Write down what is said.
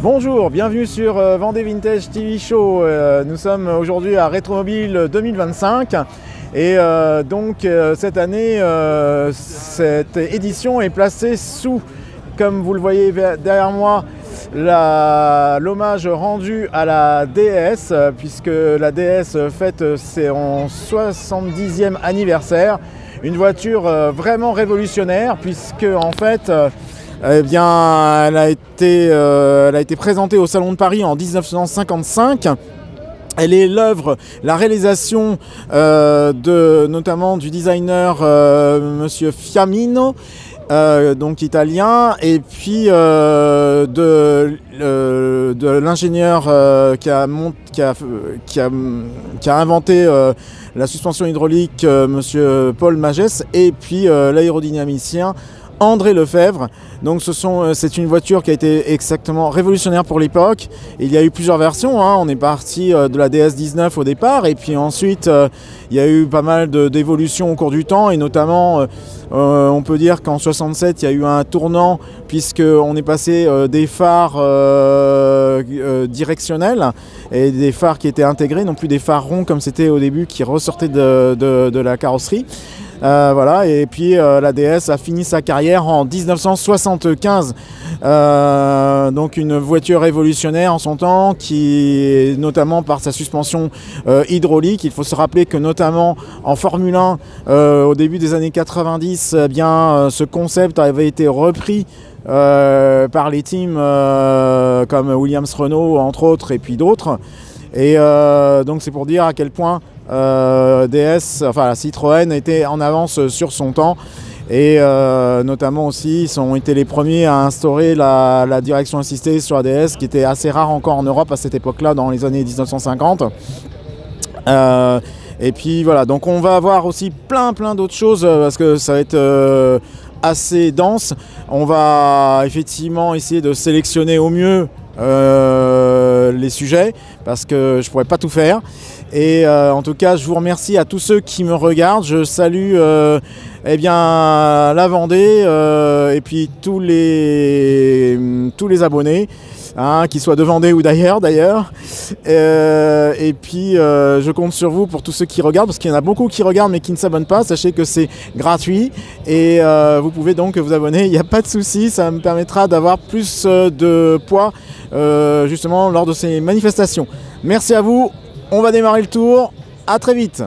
Bonjour, bienvenue sur Vendée Vintage TV Show. Nous sommes aujourd'hui à Rétromobile 2025 et cette année, cette édition est placée sous, comme vous le voyez derrière moi, l'hommage rendu à la DS, puisque la DS fête son 70e anniversaire. Une voiture vraiment révolutionnaire, puisque en fait, elle a été présentée au Salon de Paris en 1955. Elle est l'œuvre, la réalisation notamment du designer Monsieur Fiamino, donc italien, et puis de l'ingénieur qui a inventé la suspension hydraulique, Monsieur Paul Magès, et puis l'aérodynamicien André Lefebvre. Donc c'est une voiture qui a été exactement révolutionnaire pour l'époque. Il y a eu plusieurs versions, hein. On est parti de la DS19 au départ, et puis ensuite il y a eu pas mal d'évolutions au cours du temps, et notamment on peut dire qu'en 67 il y a eu un tournant, puisqu'on est passé des phares directionnels et des phares qui étaient intégrés, non plus des phares ronds comme c'était au début qui ressortaient de la carrosserie. Voilà, et puis la DS a fini sa carrière en 1975, donc une voiture révolutionnaire en son temps, qui notamment par sa suspension hydraulique. Il faut se rappeler que notamment en Formule 1 au début des années 90, ce concept avait été repris par les teams comme Williams-Renault entre autres, et puis d'autres. Et donc c'est pour dire à quel point DS, enfin la Citroën était en avance sur son temps, et notamment aussi ils ont été les premiers à instaurer la direction assistée sur la DS, qui était assez rare encore en Europe à cette époque-là, dans les années 1950. Et puis voilà, donc on va avoir aussi plein d'autres choses, parce que ça va être assez dense. On va effectivement essayer de sélectionner au mieux les sujets, parce que je pourrais pas tout faire. Et en tout cas, je vous remercie à tous ceux qui me regardent. Je salue la Vendée, et puis tous les abonnés, hein, qu'ils soient de Vendée ou d'ailleurs. Et puis je compte sur vous pour tous ceux qui regardent, parce qu'il y en a beaucoup qui regardent mais qui ne s'abonnent pas. Sachez que c'est gratuit, et vous pouvez donc vous abonner, il n'y a pas de souci. Ça me permettra d'avoir plus de poids justement lors de ces manifestations. Merci à vous, on va démarrer le tour, à très vite.